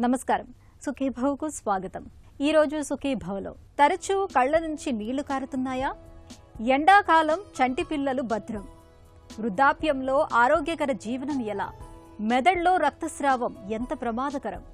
నమస్కారం సుఖీభవకు స్వాగతం. ఈ రోజు సుఖీభవలో తరచూ కళ్ళ నుంచి నీళ్లు కారుతున్నాయా? ఎండాకాలం చంటి పిల్లలు భద్రం, వృద్ధాప్యంలో ఆరోగ్యకర జీవనం ఎలా, మెదడులో రక్తస్రావం ఎంత ప్రమాదకరం,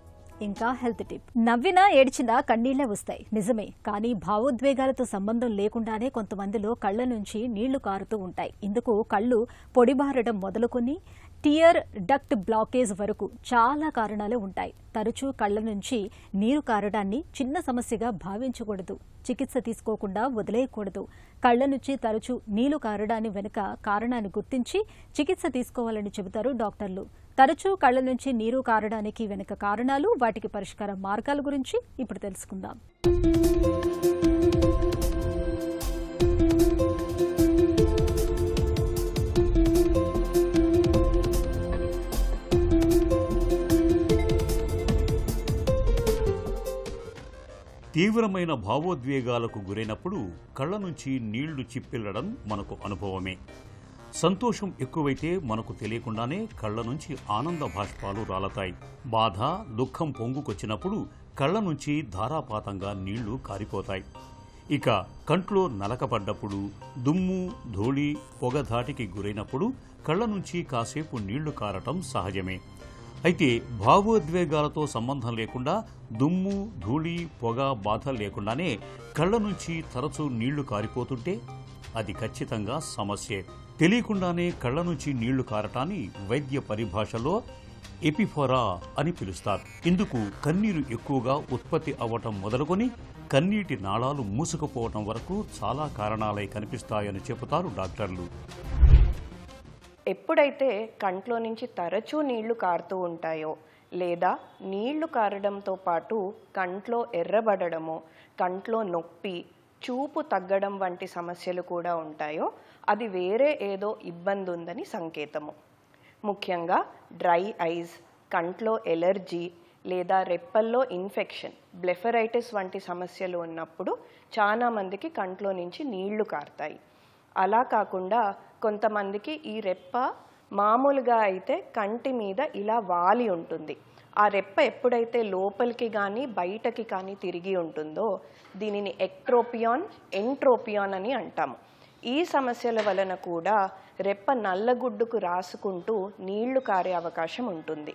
ఇంకా హెల్త్ టిప్. నవ్వినా ఏడ్చినా కన్నీళ్లే వస్తాయి నిజమే, కానీ భావోద్వేగాలతో సంబంధం లేకుండానే కొంతమందిలో కళ్ళ నుంచి నీళ్లు కారుతూ ఉంటాయి. ఇందుకు కళ్ళు పొడిబారడం మొదలుకొని టియర్ డక్ట్ బ్లాకేజ్ వరకు చాలా కారణాలు ఉంటాయి. తరచూ కళ్ళ నుంచి నీరు కారడాన్ని చిన్న సమస్యగా భావించకూడదు, చికిత్స తీసుకోకుండా వదిలేయకూడదు. కళ్ళ నుంచి తరచూ నీళ్లు కారడాన్ని వెనుక కారణాన్ని గుర్తించి చికిత్స తీసుకోవాలని చెబుతారు డాక్టర్లు. తరచూ కళ్ళ నుంచి నీరు కారడానికి వెనుక కారణాలు, వాటికి పరిష్కార మార్గాల గురించి ఇప్పుడు తెలుసుకుందాం. తీవ్రమైన భావోద్వేగాలకు గురైనప్పుడు కళ్ళ నుంచి నీళ్లు చిప్పిల్లడం మనకు అనుభవమే. సంతోషం ఎక్కువైతే మనకు తెలియకుండానే కళ్ళ నుంచి ఆనంద బాష్పాలు రాలతాయి. బాధ, దుఃఖం పొంగుకొచ్చినప్పుడు కళ్ళ నుంచి ధారాపాతంగా నీళ్లు కారిపోతాయి. ఇక కంట్లో నలకపడ్డప్పుడు, దుమ్ము, ధూళి, పొగ ధాటికి గురైనప్పుడు కళ్ళ నుంచి కాసేపు నీళ్లు కారటం సహజమే. అయితే భావోద్వేగాలతో సంబంధం లేకుండా, దుమ్ము, ధూళి, పొగ, బాధ లేకుండానే కళ్ళ నుంచి తరచూ నీళ్లు కారిపోతుంటే అది ఖచ్చితంగా సమస్యే. తెలియకుండానే కళ్ళ నుంచి నీళ్లు కారటాన్ని వైద్య పరిభాషలో ఎపిఫోరా అని పిలుస్తారు. ఇందుకు కన్నీరు ఎక్కువగా ఉత్పత్తి అవ్వటం మొదలుకొని కన్నీటి నాళాలు మూసుకుపోవటం వరకు చాలా కారణాలై కనిపిస్తాయని చెబుతారు డాక్టర్లు. ఎప్పుడైతే కంట్లో నుంచి తరచూ నీళ్లు కారుతూ ఉంటాయో, లేదా నీళ్లు కారడంతో పాటు కంట్లో ఎర్రబడడము, కంట్లో నొప్పి, చూపు తగ్గడం వంటి సమస్యలు కూడా ఉంటాయో, అది వేరే ఏదో ఇబ్బంది ఉందని సంకేతము. ముఖ్యంగా డ్రై ఐస్, కంట్లో ఎలర్జీ లేదా రెప్పల్లో ఇన్ఫెక్షన్, బ్లెఫరైటిస్ వంటి సమస్యలు ఉన్నప్పుడు చాలా మందికి కంట్లో నుంచి నీళ్లు కారుతాయి. అలా కాకుండా కొంతమందికి ఈ రెప్ప మామూలుగా అయితే కంటి మీద ఇలా వాలి ఉంటుంది. ఆ రెప్ప ఎప్పుడైతే లోపలికి కానీ బయటకి కానీ తిరిగి ఉంటుందో దీనిని ఎక్ట్రోపియాన్, ఎంట్రోపియాన్ అని అంటాము. ఈ సమస్యల వలన కూడా రెప్ప నల్లగుడ్డుకు రాసుకుంటూ నీళ్లు కారే అవకాశం ఉంటుంది.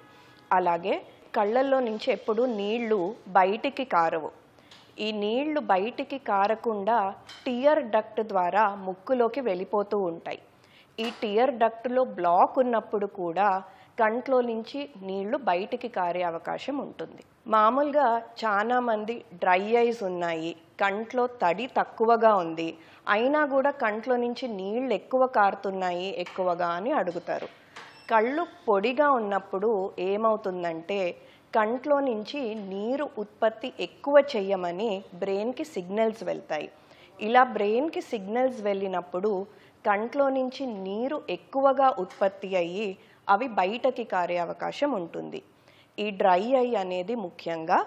అలాగే కళ్ళల్లో నుంచి ఎప్పుడూ నీళ్లు బయటికి కారవు. ఈ నీళ్లు బయటికి కారకుండా టియర్ డక్ట్ ద్వారా ముక్కులోకి వెళ్ళిపోతూ ఉంటాయి. ఈ టియర్ డక్ట్లో బ్లాక్ ఉన్నప్పుడు కూడా కంట్లో నుంచి నీళ్లు బయటికి కారే అవకాశం ఉంటుంది. మామూలుగా చాలా మంది డ్రై ఐస్ ఉన్నాయి, కంట్లో తడి తక్కువగా ఉంది, అయినా కూడా కంట్లో నుంచి నీళ్లు ఎక్కువ కారుతున్నాయి ఎక్కువగా అని అడుగుతారు. కళ్ళు పొడిగా ఉన్నప్పుడు ఏమవుతుందంటే కంట్లో నుంచి నీరు ఉత్పత్తి ఎక్కువ చెయ్యమని బ్రెయిన్కి సిగ్నల్స్ వెళ్తాయి. ఇలా బ్రెయిన్కి సిగ్నల్స్ వెళ్ళినప్పుడు కంట్లో నుంచి నీరు ఎక్కువగా ఉత్పత్తి అయ్యి అవి బయటకి కారే అవకాశం ఉంటుంది. ఈ డ్రై ఐ అనేది ముఖ్యంగా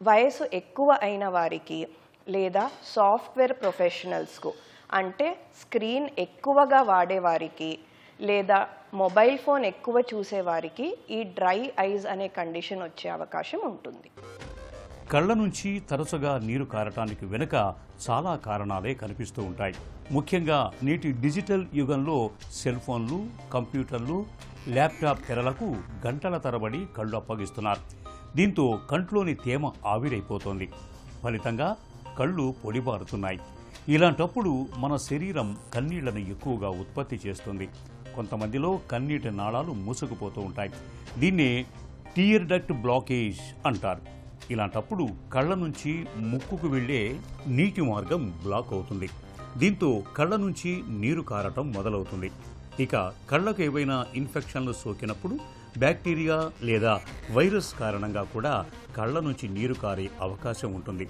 వయసు ఎక్కువ అయిన వారికి లేదా సాఫ్ట్వేర్ ప్రొఫెషనల్స్కు, అంటే స్క్రీన్ ఎక్కువగా వాడేవారికి లేదా మొబైల్ ఫోన్ ఎక్కువ చూసేవారికి ఈ డ్రై ఐస్ అనే కండిషన్ వచ్చే అవకాశం ఉంటుంది. కళ్ళ నుంచి తరచుగా నీరు కారటానికి వెనుక చాలా కారణాలే కనిపిస్తూ ఉంటాయి. ముఖ్యంగా నేటి డిజిటల్ యుగంలో సెల్ ఫోన్లు, కంప్యూటర్లు, ల్యాప్టాప్ తెరలకు గంటల తరబడి కళ్ళు అప్పగిస్తున్నారు. దీంతో కంట్లోని తేమ ఆవిరైపోతోంది. ఫలితంగా కళ్ళు పొడిబారుతున్నాయి. ఇలాంటప్పుడు మన శరీరం కన్నీళ్లను ఎక్కువగా ఉత్పత్తి చేస్తుంది. కొంతమందిలో కన్నీటి నాళాలు మూసుకుపోతూ ఉంటాయి. దీన్నే టియర్ డక్ట్ బ్లాకేజ్ అంటారు. ఇలాంటప్పుడు కళ్ళ నుంచి ముక్కుకు వెళ్లే నీటి మార్గం బ్లాక్ అవుతుంది. దీంతో కళ్ళ నుంచి నీరు కారటం మొదలవుతుంది. ఇక కళ్ళకు ఏవైనా ఇన్ఫెక్షన్లు సోకినప్పుడు బ్యాక్టీరియా లేదా వైరస్ కారణంగా కూడా కళ్ళ నుంచి నీరు కారే అవకాశం ఉంటుంది.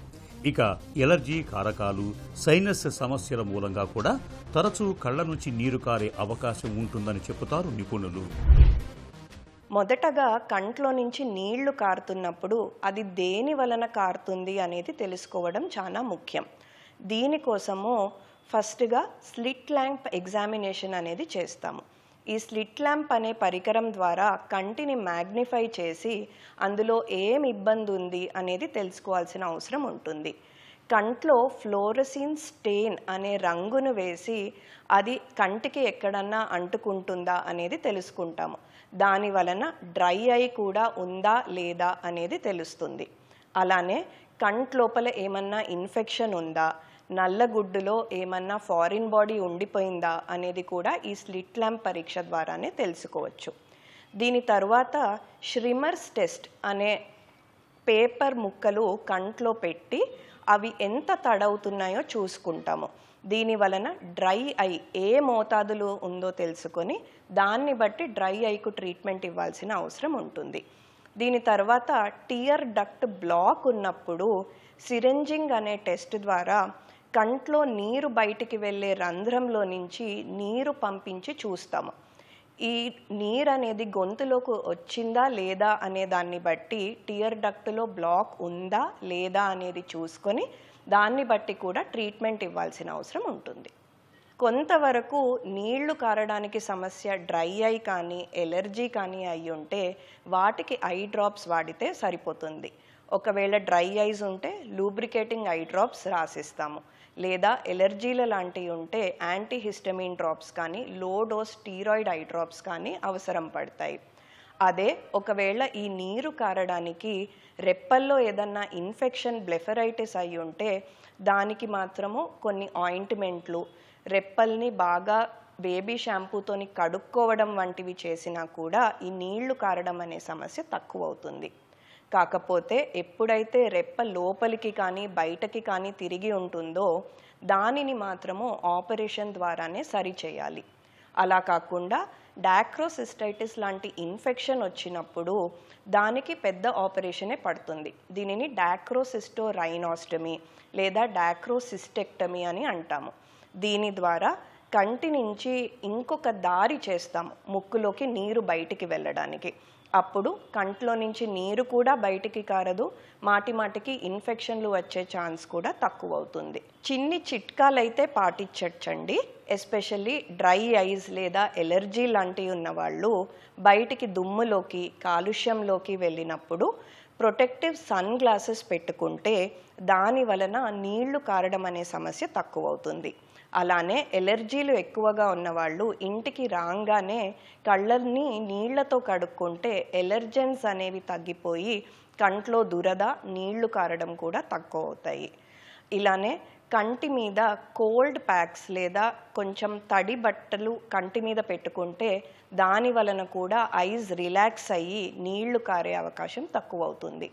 ఇక ఎలర్జీ కారకాలు, సైనస్ సమస్యల మూలంగా కూడా తరచూ కళ్ళ నుంచి నీరు కారే అవకాశం ఉంటుందని చెబుతారు నిపుణులు. మొదటగా కంట్లో నుంచి నీళ్లు కారుతున్నప్పుడు అది దేని వలన కారుతుంది అనేది తెలుసుకోవడం చాలా ముఖ్యం. దీనికోసము ఫస్ట్గా స్లిట్ ల్యాంప్ ఎగ్జామినేషన్ అనేది చేస్తాము. ఈ స్లిట్ ల్యాంప్ అనే పరికరం ద్వారా కంటిని మ్యాగ్నిఫై చేసి అందులో ఏం ఇబ్బంది ఉంది అనేది తెలుసుకోవాల్సిన అవసరం ఉంటుంది. కంట్లో ఫ్లోరసిన్ స్టెయిన్ అనే రంగును వేసి అది కంటికి ఎక్కడన్నా అంటుకుంటుందా అనేది తెలుసుకుంటాము. దాని వలన డ్రై ఐ కూడా ఉందా లేదా అనేది తెలుస్తుంది. అలానే కంట్లోపల ఏమన్నా ఇన్ఫెక్షన్ ఉందా, నల్లగుడ్డులో ఏమన్నా ఫారిన్ బాడీ ఉండిపోయిందా అనేది కూడా ఈ స్లిట్ ల్యాంప్ పరీక్ష ద్వారానే తెలుసుకోవచ్చు. దీని తర్వాత ష్రిమర్స్ టెస్ట్ అనే పేపర్ ముక్కలు కంట్లో పెట్టి అవి ఎంత తడవుతున్నాయో చూసుకుంటాము. దీని వలన డ్రై ఐ ఏ మోతాదులో ఉందో తెలుసుకొని దాన్ని బట్టి డ్రై ఐకు ట్రీట్మెంట్ ఇవ్వాల్సిన అవసరం ఉంటుంది. దీని తర్వాత టియర్ డక్ట్ బ్లాక్ ఉన్నప్పుడు సిరెంజింగ్ అనే టెస్ట్ ద్వారా కంట్లో నీరు బయటికి వెళ్ళే రంధ్రంలో నుంచి నీరు పంపించి చూస్తాము. ఈ నీరు అనేది గొంతులోకి వచ్చిందా లేదా అనే దాన్ని బట్టి టియర్ డక్ట్లో బ్లాక్ ఉందా లేదా అనేది చూసుకొని దాన్ని బట్టి కూడా ట్రీట్మెంట్ ఇవ్వాల్సిన అవసరం ఉంటుంది. కొంతవరకు నీళ్లు కారడానికి సమస్య డ్రై ఐ కానీ ఎలర్జీ కానీ అయి ఉంటే వాటికి ఐ డ్రాప్స్ వాడితే సరిపోతుంది. ఒకవేళ డ్రై ఐస్ ఉంటే లూబ్రికేటింగ్ ఐ డ్రాప్స్ రాసిస్తాము. లేదా ఎలర్జీల లాంటివి ఉంటే యాంటీహిస్టమిన్ డ్రాప్స్ కానీ low dose steroid eye drops కానీ అవసరం పడతాయి. అదే ఒకవేళ ఈ నీరు కారడానికి రెప్పల్లో ఏదన్నా ఇన్ఫెక్షన్ బ్లెఫరైటిస్ అయి ఉంటే దానికి మాత్రము కొన్ని ఆయింట్మెంట్లు, రెప్పల్ని బాగా బేబీ షాంపూతోని కడుక్కోవడం వంటివి చేసినా కూడా ఈ నీళ్లు కారడం అనే సమస్య తక్కువ అవుతుంది. కాకపోతే ఎప్పుడైతే రెప్ప లోపలికి కానీ బయటకి కానీ తిరిగి ఉంటుందో దానిని మాత్రము ఆపరేషన్ ద్వారానే సరిచేయాలి. అలా కాకుండా డాక్రోసిస్టైటిస్ లాంటి ఇన్ఫెక్షన్ వచ్చినప్పుడు దానికి పెద్ద ఆపరేషనే పడుతుంది. దీనిని డాక్రోసిస్టోరైనాస్టమీ లేదా డాక్రోసిస్టెక్టమీ అని అంటాము. దీని ద్వారా కంటి నుంచి ఇంకొక దారి చేస్తాము ముక్కులోకి నీరు బయటికి వెళ్ళడానికి. అప్పుడు కంట్లో నుంచి నీరు కూడా బయటికి కారదు, మాటిమాటికి ఇన్ఫెక్షన్లు వచ్చే ఛాన్స్ కూడా తక్కువ అవుతుంది. చిన్ని చిట్కాలైతే పాటించండి. ఎస్పెషల్లీ డ్రై ఐస్ లేదా ఎలర్జీ లాంటివి ఉన్నవాళ్ళు బయటికి దుమ్ములోకి కాలుష్యంలోకి వెళ్ళినప్పుడు ప్రొటెక్టివ్ సన్ గ్లాసెస్ పెట్టుకుంటే దాని వలన నీళ్లు కారడం అనే సమస్య తక్కువ అవుతుంది. అలానే ఎలర్జీలు ఎక్కువగా ఉన్నవాళ్ళు ఇంటికి రాగానే కళ్ళని నీళ్లతో కడుక్కుంటే ఎలర్జెన్స్ అనేవి తగ్గిపోయి కంట్లో దురద, నీళ్లు కారడం కూడా తక్కువ అవుతాయి. ఇలానే కంటి మీద కోల్డ్ ప్యాక్స్ లేదా కొంచెం తడి బట్టలు కంటి మీద పెట్టుకుంటే దాని వలన కూడా ఐస్ రిలాక్స్ అయ్యి నీళ్లు కారే అవకాశం తక్కువ అవుతుంది.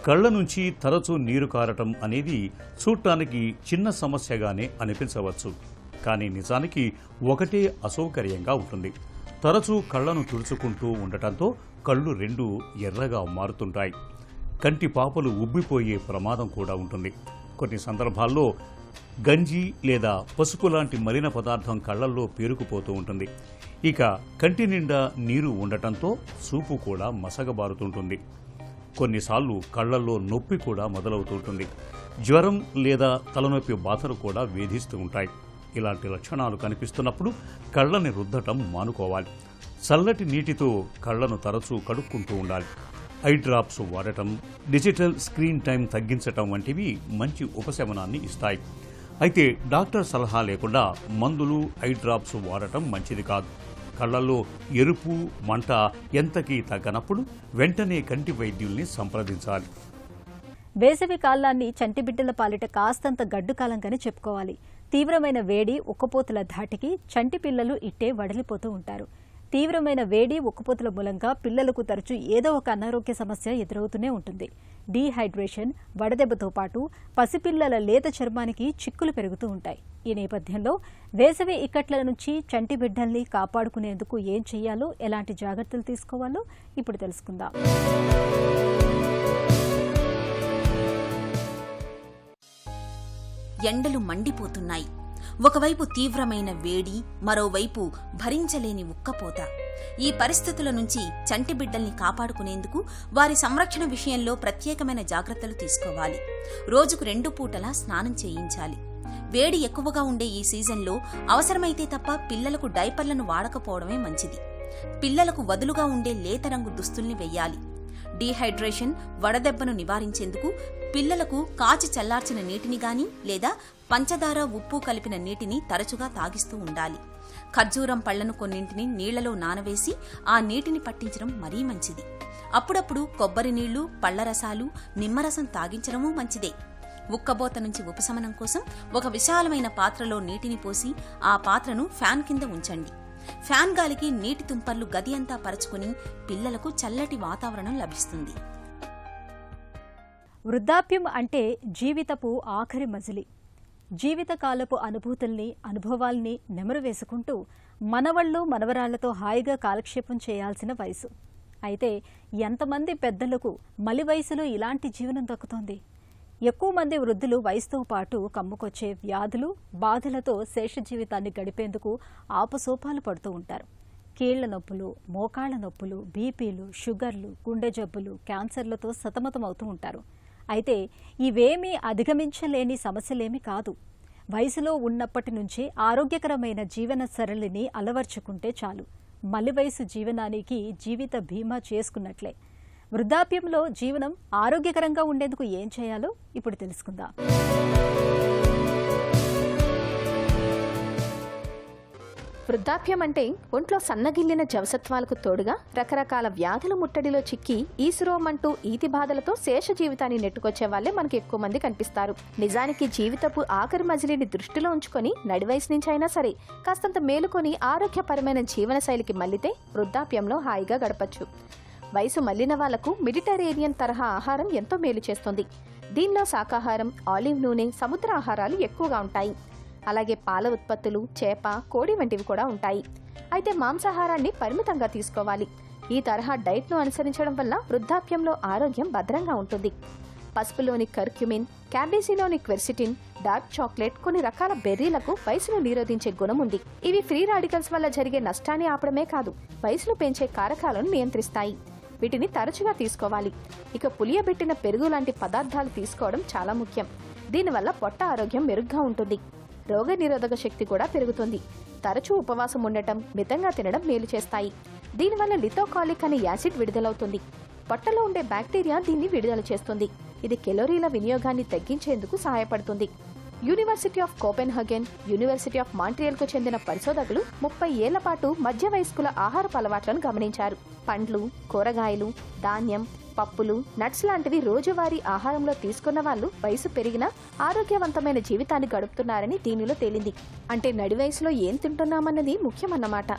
కళ్ళ నుంచి తరచూ నీరు కారటం అనేది చూడటానికి చిన్న సమస్యగానే అనిపించవచ్చు. కానీ నిజానికి ఒకటే అసౌకర్యంగా ఉంటుంది. తరచూ కళ్ళను తుడుచుకుంటూ ఉండటంతో కళ్ళు రెండు ఎర్రగా మారుతుంటాయి. కంటి పాపలు ఉబ్బిపోయే ప్రమాదం కూడా ఉంటుంది. కొన్ని సందర్భాల్లో గంజి లేదా పసుపు లాంటి మలిన పదార్థం కళ్ళల్లో పేరుకుపోతూ ఉంటుంది. ఇక కంటి నిండా నీరు ఉండటంతో చూపు కూడా మసగబారుతుంటుంది. కొన్నిసార్లు కళ్లల్లో నొప్పి కూడా మొదలవుతుంటుంది. జ్వరం లేదా తలనొప్పి బాధలు కూడా వేధిస్తూ ఉంటాయి. ఇలాంటి లక్షణాలు కనిపిస్తున్నప్పుడు కళ్ళని రుద్దటం మానుకోవాలి. చల్లటి నీటితో కళ్లను తరచూ కడుక్కుంటూ ఉండాలి. ఐ డ్రాప్స్ వాడటం, డిజిటల్ స్క్రీన్ టైం తగ్గించటం వంటివి మంచి ఉపశమనాన్ని ఇస్తాయి. అయితే డాక్టర్ సలహా లేకుండా మందులు, ఐ డ్రాప్స్ వాడటం మంచిది కాదు. కళ్లలో ఎరుపు, మంట ఎంతకీ తగ్గనప్పుడు వెంటనే కంటి వైద్యుల్ని సంప్రదించాలి. వేసవి కాలాన్ని చంటిబిడ్డల పాలిట కాస్తంత గడ్డు కాలంగానే చెప్పుకోవాలి. తీవ్రమైన వేడి, ఉక్కపోతల ధాటికి చంటి పిల్లలు ఇట్టే వడలిపోతూ ఉంటారు. తీవ్రమైన వేడి, ఉక్కపోతల మూలంగా పిల్లలకు తరచూ ఏదో ఒక అనారోగ్య సమస్య ఎదురవుతూనే ఉంటుంది. డీహైడ్రేషన్, వడదెబ్బతో పాటు పసిపిల్లల లేత చర్మానికి చిక్కులు పెరుగుతూ ఉంటాయి. ఈ నేపథ్యంలో వేసవి ఇక్కట్ల నుంచి చంటి బిడ్డల్ని కాపాడుకునేందుకు ఏం చేయాలో, ఎలాంటి జాగ్రత్తలు తీసుకోవాలో ఇప్పుడు తెలుసుకుందాం. ఎండలు మండిపోతున్నాయి. ఒకవైపు తీవ్రమైన వేడి, మరోవైపు భరించలేని ఉక్కపోత. ఈ పరిస్థితుల నుంచి చంటి బిడ్డల్ని కాపాడుకునేందుకు వారి సంరక్షణ విషయంలో ప్రత్యేకమైన జాగ్రత్తలు తీసుకోవాలి. రోజుకు 2 పూటలా స్నానం చేయించాలి. వేడి ఎక్కువగా ఉండే ఈ సీజన్లో అవసరమైతే తప్ప పిల్లలకు డైపర్లను వాడకపోవడమే మంచిది. పిల్లలకు వదులుగా ఉండే లేత రంగు దుస్తుల్ని వెయ్యాలి. డీహైడ్రేషన్, వడదెబ్బను నివారించేందుకు పిల్లలకు కాచి చల్లార్చిన నీటిని గాని లేదా పంచదార, ఉప్పు కలిపిన నీటిని తరచుగా తాగిస్తూ ఉండాలి. ఖర్జూరం పళ్లను కొన్నింటిని నీళ్లలో నానవేసి ఆ నీటిని పట్టించడం మరీ మంచిది. అప్పుడప్పుడు కొబ్బరి నీళ్లు, పళ్లరసాలు, నిమ్మరసం తాగించడమూ మంచిదే. ఉక్కబోత నుంచి ఉపశమనం కోసం ఒక విశాలమైన పాత్రలో నీటిని పోసి ఆ పాత్రను ఫ్యాన్ కింద ఉంచండి. ఫ్యాన్ గాలికి నీటి తుంపర్లు గది అంతా పరచుకుని పిల్లలకు చల్లటి వాతావరణం లభిస్తుంది. వృద్ధాప్యం అంటే జీవితపు ఆఖరి మజిలి. జీవితకాలపు అనుభవాల్ని నెమరు వేసుకుంటూ మనవళ్ళు, మనవరాళ్లతో హాయిగా కాలక్షేపం చేయాల్సిన వయసు. అయితే ఎంతమంది పెద్దలకు మలి వయసులో ఇలాంటి జీవనం దక్కుతోంది? ఎక్కువ మంది వృద్ధులు వయసుతో పాటు కమ్ముకొచ్చే వ్యాధులు, బాధలతో శేష జీవితాన్ని గడిపేందుకు ఆపసోపాలు పడుతూ ఉంటారు. కీళ్ల నొప్పులు, మోకాళ్ల నొప్పులు, బీపీలు, షుగర్లు, గుండె జబ్బులు, క్యాన్సర్లతో సతమతమవుతూ ఉంటారు. అయితే ఇవేమీ అధిగమించలేని సమస్యలేమీ కాదు. వయసులో ఉన్నప్పటి నుంచే ఆరోగ్యకరమైన జీవన సరళిని అలవర్చుకుంటే చాలు. మలి వయసు జీవనానికి జీవిత బీమా చేసుకున్నట్లే. వృద్ధాప్యంలో జీవనం ఆరోగ్యకరంగా ఉండేందుకు ఏం చేయాలో ఇప్పుడు తెలుసుకుందాం. వృద్ధాప్యం అంటే ఒంట్లో సన్నగిల్లిన జవసత్వాలకు తోడుగా రకరకాల వ్యాధుల ముట్టడిలో చిక్కి ఈసురోమంటూ ఈతి బాధలతో శేష జీవితాన్ని నెట్టుకొచ్చే వాళ్లే మనకి ఎక్కువ మంది కనిపిస్తారు. నిజానికి జీవితపు ఆఖరి మజిలీని దృష్టిలో ఉంచుకొని నడివయసు నుంచైనా సరే కాస్తంత మేలుకొని ఆరోగ్యపరమైన జీవన శైలికి మళ్లితే వృద్ధాప్యంలో హాయిగా గడపచ్చు. వయసు మళ్లిన వాళ్లకు మెడిటరేనియన్ తరహా ఆహారం ఎంతో మేలు చేస్తుంది. దీనిలో శాకాహారం, ఆలివ్ నూనె, సముద్ర ఆహారాలు ఎక్కువగా ఉంటాయి. అలాగే పాల ఉత్పత్తులు, చేప, కోడి వంటివి కూడా ఉంటాయి. అయితే మాంసాహారాన్ని పరిమితంగా తీసుకోవాలి. ఈ తరహా డైట్ను అనుసరించడం వల్ల వృద్ధాప్యంలో ఆరోగ్యం భద్రంగా ఉంటుంది. పసుపులోని కర్క్యుమిన్, క్యాబేజీలోని క్వెర్సిటిన్, డార్క్ చాక్లెట్, కొన్ని రకాల బెర్రీలకు వయసును నిరోధించే గుణం ఉంది. ఇవి ఫ్రీ రాడికల్స్ వల్ల జరిగే నష్టాన్ని ఆపడమే కాదు, వయసును పెంచే కారకాలను నియంత్రిస్తాయి. వీటిని తరచుగా తీసుకోవాలి. ఇక పులియబెట్టిన పెరుగు లాంటి పదార్థాలు తీసుకోవడం చాలా ముఖ్యం. దీనివల్ల పొట్ట ఆరోగ్యం మెరుగ్గా ఉంటుంది. రోగ నిరోధక శక్తి కూడా పెరుగుతుంది. తరచూ ఉపవాసం ఉండటం, మితంగా తినడం మేలు చేస్తాయి. దీనివల్ల లిథోకాలిక్ అనే యాసిడ్ విడుదలవుతుంది. పొట్టలో ఉండే బ్యాక్టీరియా దీన్ని విడుదల చేస్తుంది. ఇది కెలోరీల వినియోగాన్ని తగ్గించేందుకు సహాయపడుతుంది. యూనివర్సిటీ ఆఫ్ కోపెన్హగెన్, యూనివర్సిటీ ఆఫ్ మాంట్రియల్కు చెందిన పరిశోధకులు 30 ఏళ్ల పాటు మధ్య వయస్కుల ఆహారపు అలవాట్లను గమనించారు. పండ్లు, కూరగాయలు, ధాన్యం, పప్పులు, నట్స్ లాంటివి రోజువారీ ఆహారంలో తీసుకున్న వాళ్ళు వయసు పెరిగినా ఆరోగ్యవంతమైన జీవితాన్ని గడుపుతున్నారని దీనిలో తేలింది. అంటే నడి వయసులో ఏం తింటున్నామన్నది ముఖ్యమన్నమాట.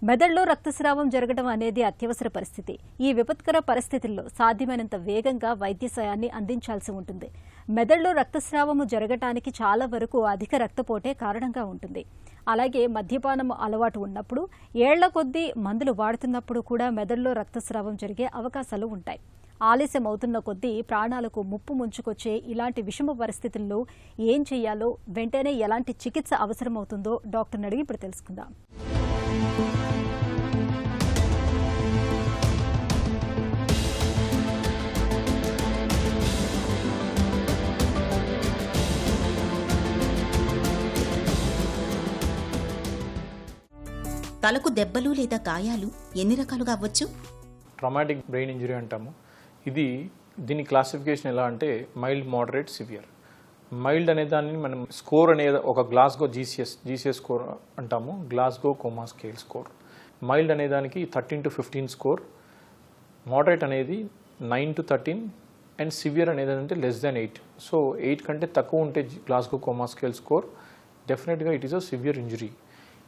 మెదడులో రక్తస్రావం జరగడం అనేది అత్యవసర పరిస్థితి. ఈ విపత్కర పరిస్థితుల్లో సాధ్యమైనంత వేగంగా వైద్య సాయాన్ని అందించాల్సి ఉంటుంది. మెదడులో రక్తస్రావము జరగటానికి చాలా వరకు అధిక రక్తపోటే కారణంగా ఉంటుంది. అలాగే మద్యపానం అలవాటు ఉన్నప్పుడు, ఏళ్ల కొద్దీ మందులు వాడుతున్నప్పుడు కూడా మెదడులో రక్తస్రావం జరిగే అవకాశాలు ఉంటాయి. ఆలస్యం అవుతున్న కొద్దీ ప్రాణాలకు ముప్పు ముంచుకొచ్చే ఇలాంటి విషమ పరిస్థితుల్లో ఏం చేయాలో, వెంటనే ఎలాంటి చికిత్స అవసరమవుతుందో డాక్టర్ని అడిగి ఇప్పుడు తెలుసుకుందాం. తలకు దెబ్బలు లేదా గాయాలు ఎన్ని రకాలుగా అవ్వచ్చు? ట్రామాటిక్ బ్రెయిన్ ఇంజరీ అంటాము. దీని క్లాసిఫికేషన్ ఎలా అంటే మైల్డ్, మోడరేట్, సివియర్. మైల్డ్ అనే దాన్ని మనం స్కోర్ అనేది ఒక గ్లాస్గో జీసీఎస్ స్కోర్ అంటాము, Glasgow coma scale score. Mild అనే దానికి 13 to 15 స్కోర్, మోడరేట్ అనేది 9 to 13 అండ్ సివియర్ అనేది అంటే <8. సో 8 కంటే తక్కువ ఉంటే గ్లాస్గో కోమా స్కేల్ స్కోర్, డెఫినెట్గా it is a severe injury.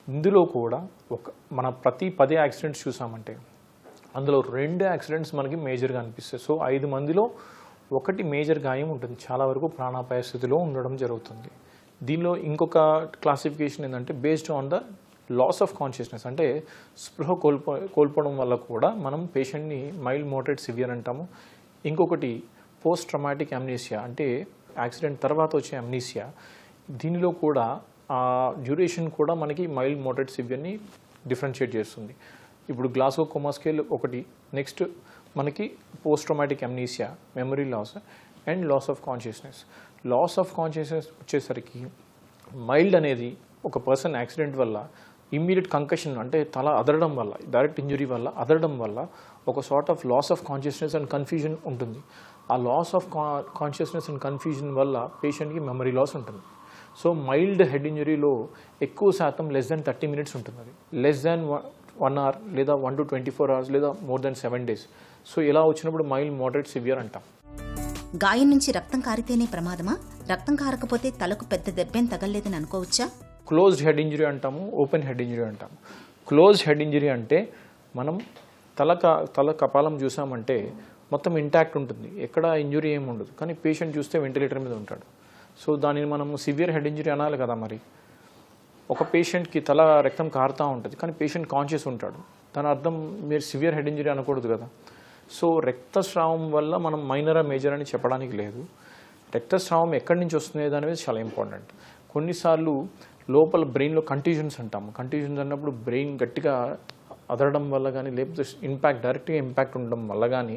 ఇందులో కూడా మన ప్రతి 10 యాక్సిడెంట్స్ చూసామంటే అందులో 2 యాక్సిడెంట్స్ మనకి మేజర్గా అనిపిస్తాయి. సో 5 మందిలో 1 మేజర్ గాయం ఉంటుంది, చాలా వరకు ప్రాణాపాయ స్థితిలో ఉండడం జరుగుతుంది. దీనిలో ఇంకొక క్లాసిఫికేషన్ ఏంటంటే based on the loss of consciousness, అంటే స్పృహ కోల్పోవడం వల్ల కూడా మనం పేషెంట్ని మైల్డ్, మోడరేట్, సివియర్ అంటాము. ఇంకొకటి పోస్ట్ ట్రామాటిక్ అమ్నీసియా, అంటే యాక్సిడెంట్ తర్వాత వచ్చే అమ్నీసియా. దీనిలో కూడా డ్యూరేషన్ కూడా మనకి మైల్డ్, మోడరేట్, సివియర్ని డిఫరెన్షియేట్ చేస్తుంది. ఇప్పుడు గ్లాస్గో కోమా స్కేల్ ఒకటి. నెక్స్ట్ మనకి post traumatic amnesia, memory loss and loss of consciousness. Loss of consciousness వచ్చేసరికి మైల్డ్ అనేది ఒక పర్సన్ యాక్సిడెంట్ వల్ల ఇమ్మీడియట్ కంకషన్ అంటే తల అదరడం వల్ల, డైరెక్ట్ ఇంజురీ వల్ల అదరడం వల్ల ఒక sort of loss of consciousness and confusion ఉంటుంది. ఆ loss of consciousness and confusion వల్ల పేషెంట్కి మెమరీ లాస్ ఉంటుంది. సో మైల్డ్ హెడ్ ఇంజరీలో ఎక్కువ శాతం లెస్ దాన్ 30 minutes ఉంటుంది. అది లెస్ దాన్ 1 hour లేదా 1 to 24 hours లేదా మోర్ దాన్ 7 days. సో ఇలా వచ్చినప్పుడు మైల్డ్, మోడరేట్, సివియర్ అంటాం. గాయం నుంచి రక్తం కారితేనే ప్రమాదమా? రక్తం కారకపోతే తలకు పెద్ద దెబ్బేం తగలలేదని అనుకోవచ్చా? క్లోజ్డ్ హెడ్ ఇంజరీ అంటాము, ఓపెన్ హెడ్ ఇంజరీ అంటాము. క్లోజ్డ్ హెడ్ ఇంజరీ అంటే మనం తల కపాలం చూసామంటే మొత్తం ఇంటాక్ట్ ఉంటుంది, ఎక్కడ ఇంజురీ ఏమి ఉండదు, కానీ పేషెంట్ చూస్తే వెంటిలేటర్ మీద ఉంటాడు. సో దానిని మనం సివియర్ హెడ్ ఇంజరీ అనాలి కదా. మరి ఒక పేషెంట్కి తల రక్తం కారుతూ ఉంటుంది కానీ పేషెంట్ కాన్షియస్ ఉంటాడు, దాని అర్థం మీరు సివియర్ హెడ్ ఇంజరీ అనకూడదు కదా. సో రక్తస్రావం వల్ల మనం మైనరా మేజర్ అని చెప్పడానికి లేదు. రక్తస్రావం ఎక్కడి నుంచి వస్తుంది అనేది చాలా ఇంపార్టెంట్. కొన్నిసార్లు లోపల బ్రెయిన్లో కంట్యూజన్స్ అంటాము. కంట్యూజన్స్ అన్నప్పుడు బ్రెయిన్ గట్టిగా అదరడం వల్ల కానీ లేకపోతే డైరెక్ట్గా ఇంపాక్ట్ ఉండడం వల్ల కానీ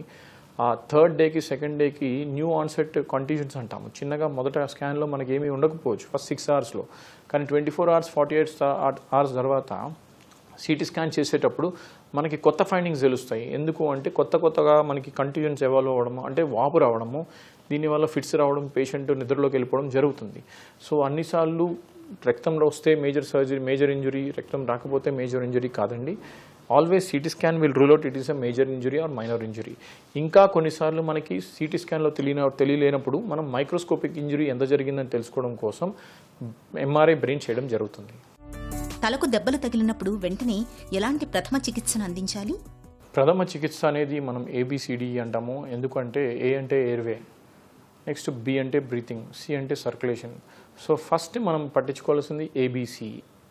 ఆ 3rd day, 2nd day new onset contusions అంటాము. చిన్నగా మొదట స్కాన్లో మనకి ఏమీ ఉండకపోవచ్చు ఫస్ట్ 6 hours, కానీ 24 hours, 48 hours తర్వాత సిటీ స్కాన్ చేసేటప్పుడు మనకి కొత్త ఫైండింగ్స్ తెలుస్తాయి. ఎందుకు అంటే కొత్తగా మనకి కంట్యూజన్స్ ఎవాల్వ్ అవ్వడము, అంటే వాపు రావడము, దీనివల్ల ఫిట్స్ రావడం, పేషెంట్ నిద్రలోకి వెళ్ళిపోవడం జరుగుతుంది. సో అన్నిసార్లు రక్తంలో వస్తే మేజర్ ఇంజురీ, రక్తం రాకపోతే మేజర్ ఇంజురీ కాదండి. Always CT scan will rule out it is a major injury or minor injury. ఇంకా కొన్నిసార్లు మనకి సిటీ స్కాన్లో తెలియలేనప్పుడు మనం మైక్రోస్కోపిక్ ఇంజురీ ఎంత జరిగిందని తెలుసుకోవడం కోసం ఎంఆర్ఐ బ్రెయిన్ చేయడం జరుగుతుంది. తలకు దెబ్బలు తగిలినప్పుడు వెంటనే ఎలాంటి ప్రథమ చికిత్సను అందించాలి? ప్రథమ చికిత్స అనేది మనం ABCD అంటాము. ఎందుకంటే A అంటే ఎయిర్వే, నెక్స్ట్ B అంటే బ్రీతింగ్, C అంటే సర్క్యులేషన్. సో ఫస్ట్ మనం పట్టించుకోవాల్సింది ABC.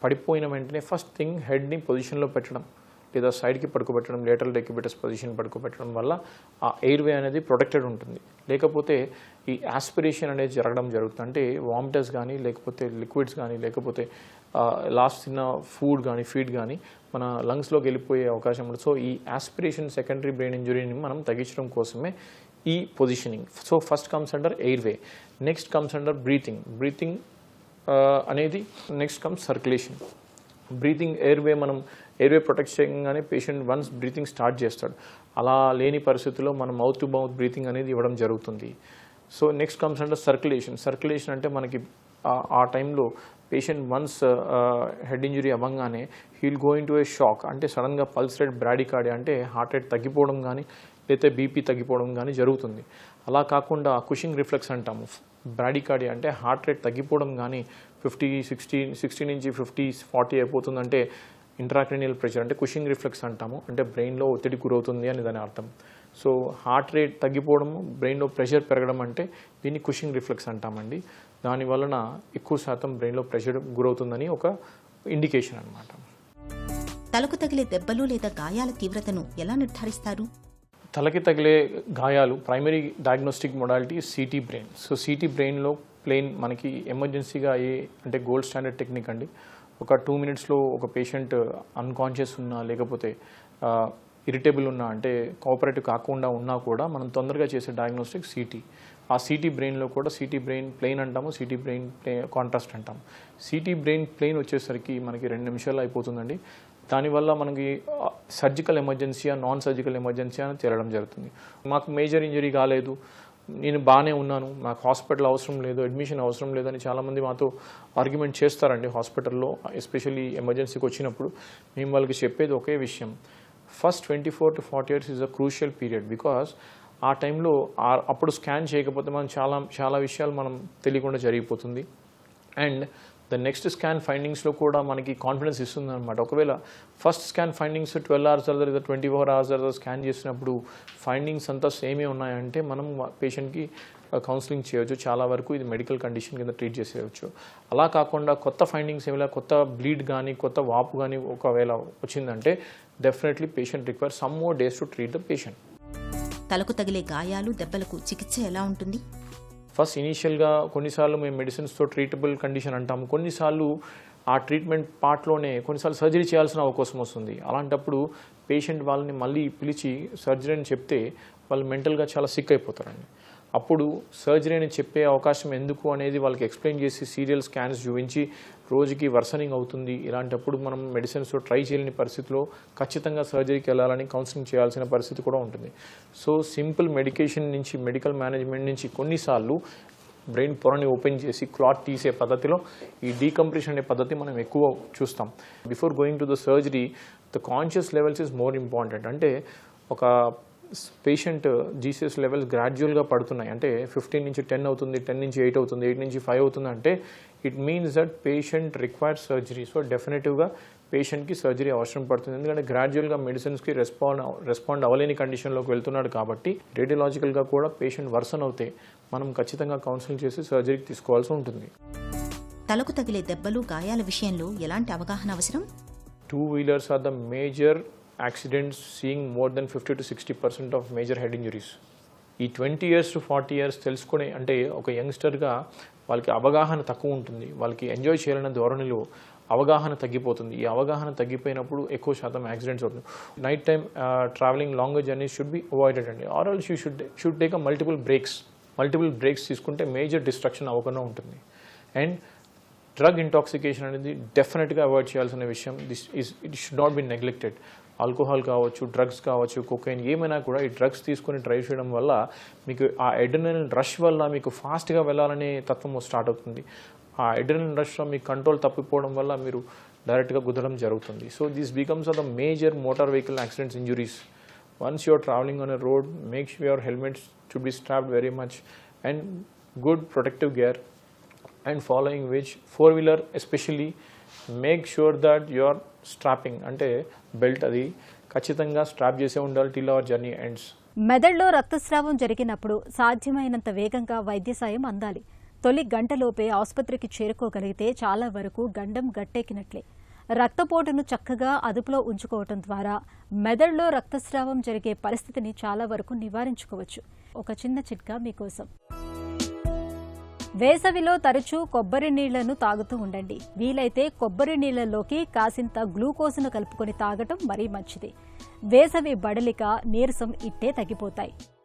పడిపోయిన వెంటనే ఫస్ట్ థింగ్ హెడ్ని పొజిషన్లో పెట్టడం, లేదా సైడ్కి పడుకోబెట్టడం, లేటరల్ డెక్యుబిటస్ పొజిషన్ పడుకోబెట్టడం వల్ల ఆ ఎయిర్వే అనేది ప్రొటెక్టెడ్ ఉంటుంది. లేకపోతే ఈ ఆస్పిరేషన్ అనేది జరగడం జరుగుతుంది. అంటే వామిటర్స్ కానీ, లేకపోతే లిక్విడ్స్ కానీ, లేకపోతే లాస్ట్ తిన్న ఫీడ్ కానీ మన లంగ్స్లోకి వెళ్ళిపోయే అవకాశం ఉంటుంది. సో ఈ ఆస్పిరేషన్ సెకండరీ బ్రెయిన్ ఇంజురీని మనం తగ్గించడం కోసమే ఈ positioning. So first comes under airway, next comes under breathing అనేది, next comes circulation. Breathing airway protect చేయగానే పేషెంట్ వన్స్ బ్రీతింగ్ స్టార్ట్ చేస్తాడు. అలా లేని పరిస్థితుల్లో మనం మౌత్ టు మౌత్ బ్రీతింగ్ అనేది ఇవ్వడం జరుగుతుంది. So next comes under circulation అంటే మనకి ఆ టైంలో పేషెంట్ వన్స్ హెడ్ ఇంజరీ అవ్వగానే he'll go in to A shock, అంటే సడన్గా పల్స్ రేట్, బ్రాడికార్డియా అంటే హార్ట్ రేట్ తగ్గిపోవడం కానీ లేకపోతే BP తగ్గిపోవడం కానీ జరుగుతుంది. అలా కాకుండా కుషింగ్ రిఫ్లెక్స్ అంటాము. బ్రాడికార్డియా అంటే హార్ట్ రేట్ తగ్గిపోవడం కానీ 60 నుంచి 50-40 అయిపోతుందంటే ఇంట్రాక్రేనియల్ ప్రెషర్ అంటే కుషింగ్ రిఫ్లెక్స్ అంటాము. అంటే బ్రెయిన్లో ఒత్తిడి గురవుతుంది అని దాని అర్థం. సో హార్ట్ రేట్ తగ్గిపోవడము, బ్రెయిన్లో ప్రెషర్ పెరగడం అంటే దీన్ని కుషింగ్ రిఫ్లెక్స్ అంటామండి. దాని వలన ఎక్కువ శాతం బ్రెయిన్లో ప్రెషర్ గురవుతుందని ఒక ఇండికేషన్ అన్నమాట. తలకు తగిలే దెబ్బలు లేదా గాయాల తీవ్రతను ఎలా నిర్ధారిస్తారు? తలకి తగిలే గాయాలు primary diagnostic modality city brain. So city బ్రెయిన్లో ప్లేన్ మనకి ఎమర్జెన్సీగా అంటే గోల్డ్ స్టాండర్డ్ టెక్నిక్ అండి. ఒక 2 minutesలో ఒక పేషెంట్ అన్కాన్షియస్ ఉన్నా, లేకపోతే ఇరిటేబుల్ ఉన్నా, అంటే కోఆపరేటివ్ కాకుండా ఉన్నా కూడా మనం తొందరగా చేసే డయాగ్నోస్టిక్ సిటీ. ఆ సిటీ బ్రెయిన్లో కూడా సిటీ బ్రెయిన్ ప్లేన్ అంటాము, సిటీ బ్రెయిన్ కాంట్రాస్ట్ అంటాము. సిటీ బ్రెయిన్ ప్లేన్ వచ్చేసరికి మనకి 2 నిమిషాలు అయిపోతుందండి. దానివల్ల మనకి surgical emergency, non surgical emergency అని తేలడం జరుగుతుంది. మాకు మేజర్ ఇంజరీ కాలేదు, నేను బాగానే ఉన్నాను, నాకు హాస్పిటల్ అవసరం లేదు, అడ్మిషన్ అవసరం లేదని చాలామంది మాతో ఆర్గ్యుమెంట్ చేస్తారండి హాస్పిటల్లో. ఎస్పెషల్లీ ఎమర్జెన్సీకి వచ్చినప్పుడు మేము వాళ్ళకి చెప్పేది ఒకే విషయం, first 24 to 40 hours is a crucial period. Because ఆ టైంలో అప్పుడు స్కాన్ చేయకపోతే మనం చాలా విషయాలు మనం తెలియకుండా జరిగిపోతుంది. అండ్ ద నెక్స్ట్ స్కాన్ ఫైండింగ్స్లో కూడా మనకి కాన్ఫిడెన్స్ ఇస్తుంది అనమాట. ఒకవేళ ఫస్ట్ స్కాన్ ఫైండింగ్స్ 12 hours తర్వాత లేదా 24 hours తర్వాత స్కాన్ చేసినప్పుడు ఫైండింగ్స్ అంతా సేమే ఉన్నాయంటే మనం పేషెంట్కి కౌన్సిలింగ్ చేయవచ్చు. చాలా వరకు ఇది మెడికల్ కండిషన్ కింద ట్రీట్ చేసేయచ్చు. అలా కాకుండా కొత్త ఫైండింగ్స్ ఏమైనా, కొత్త బ్లీడ్ కానీ, కొత్త వాపు కానీ ఒకవేళ వచ్చిందంటే definitely patient require some more days to treat the patient. తలకు తగిలే గాయాలు, దెబ్బలకు చికిత్స ఎలా ఉంటుంది? ఫస్ట్ ఇనీషియల్గా కొన్నిసార్లు మేము మెడిసిన్స్తో ట్రీటబుల్ కండిషన్ అంటాము. కొన్నిసార్లు ఆ ట్రీట్మెంట్ పార్ట్లోనే కొన్నిసార్లు సర్జరీ చేయాల్సిన అవకాశం వస్తుంది. అలాంటప్పుడు పేషెంట్ వాళ్ళని మళ్ళీ పిలిచి సర్జరీ అని చెప్తే వాళ్ళు మెంటల్గా చాలా సిక్ అయిపోతారండి. అప్పుడు సర్జరీ అని చెప్పే అవకాశం ఎందుకు అనేది వాళ్ళకి ఎక్స్ప్లెయిన్ చేసి సీరియల్ స్కాన్స్ చూపించి రోజుకి వర్సనింగ్ అవుతుంది, ఇలాంటప్పుడు మనం మెడిసిన్స్లో ట్రై చేయలేని పరిస్థితిలో ఖచ్చితంగా సర్జరీకి వెళ్ళాలని కౌన్సిలింగ్ చేయాల్సిన పరిస్థితి కూడా ఉంటుంది. సో సింపుల్ మెడికేషన్ నుంచి, మెడికల్ మేనేజ్మెంట్ నుంచి కొన్నిసార్లు బ్రెయిన్ పొరని ఓపెన్ చేసి క్లాట్ తీసే పద్ధతిలో ఈ డీకంప్రెషన్ అనే పద్ధతి మనం ఎక్కువ చూస్తాం. Before going to the surgery the conscious levels is more important. అంటే ఒక పేషెంట్ జీసీఎస్ లెవెల్స్ గ్రాడ్యువల్గా పడుతున్నాయి, అంటే 15 నుంచి 10 అవుతుంది, 10 నుంచి 8 అవుతుంది, 8 నుంచి 5 అవుతుంది అంటే it means that patient require surgery. So డెఫినెటివ్గా పేషెంట్కి సర్జరీ అవసరం పడుతుంది, ఎందుకంటే గ్రాడ్యువల్గా మెడిసిన్స్కి రెస్పాండ్ అవ్వలేని కండిషన్లోకి వెళ్తున్నాడు కాబట్టి రేడియలాజికల్గా కూడా పేషెంట్ వర్సన్ అవుతే మనం ఖచ్చితంగా కౌన్సిలింగ్ చేసి సర్జరీకి తీసుకోవాల్సి ఉంటుంది. తలకు తగిలే దెబ్బలు, గాయాల విషయంలో ఎలాంటి అవగాహన అవసరం? 2-wheelers are the major accidents seeing more than 50 to 60% of major head injuries. ఈ 20 years to 40 years తెలుసుకునే, అంటే ఒక యంగ్స్టర్గా వాళ్ళకి అవగాహన తక్కువ ఉంటుంది, వాళ్ళకి ఎంజాయ్ చేయాలనే ధోరణిలో అవగాహన తగ్గిపోతుంది. ఈ అవగాహన తగ్గిపోయినప్పుడు ఎక్కువ శాతం యాక్సిడెంట్స్ అవుతుంది. Night time travelling longer journey should be avoided అండి. Or else you should take multiple breaks తీసుకుంటే మేజర్ డిస్ట్రక్షన్ అవ్వకుండా ఉంటుంది. అండ్ డ్రగ్ ఇంటాక్సికేషన్ అనేది డెఫినెట్గా అవాయిడ్ చేయాల్సిన విషయం. It should not be neglected. Alcohol కావచ్చు, డ్రగ్స్ కావచ్చు, కొకైన్, ఏమైనా కూడా ఈ డ్రగ్స్ తీసుకొని డ్రైవ్ చేయడం వల్ల మీకు ఆ అడ్రినలిన్ రష్ వల్ల మీకు ఫాస్ట్గా వెళ్ళాలనే తత్వం స్టార్ట్ అవుతుంది. ఆ అడ్రినలిన్ రష్లో మీ కంట్రోల్ తప్పిపోవడం వల్ల మీరు డైరెక్ట్గా గుద్దడం జరుగుతుంది. So this becomes are the major motor vehicle accidents injuries. Once you are travelling on a road, make sure your helmets should be strapped very much and good protective gear. And following which 4-wheeler especially make sure that you are strapping, అంటే belt అది ఖచ్చితంగా strap చేసే ఉండాలి till our journey ends. మెదడులో రక్తస్రావం జరిగినప్పుడు సాధ్యమైనంత వేగంగా వైద్య సాయం అందాలి. తొలి గంటలోపే ఆసుపత్రికి చేరుకోగలిగితే చాలా వరకు గండం గట్టెక్కినట్లే. రక్తపోటును చక్కగా అదుపులో ఉంచుకోవటం ద్వారా మెదడులో రక్తస్రావం జరిగే పరిస్థితిని చాలా వరకు నివారించుకోవచ్చు. ఒక చిన్న చిట్కా మీకోసం. వేసవిలో తరచూ కొబ్బరి నీళ్లను తాగుతూ ఉండండి. వీలైతే కొబ్బరి నీళ్లలోకి కాసింత గ్లూకోజ్ను కలుపుకొని తాగటం మరీ మంచిది. వేసవి బడలిక, నీరసం ఇట్టే తగ్గిపోతాయి.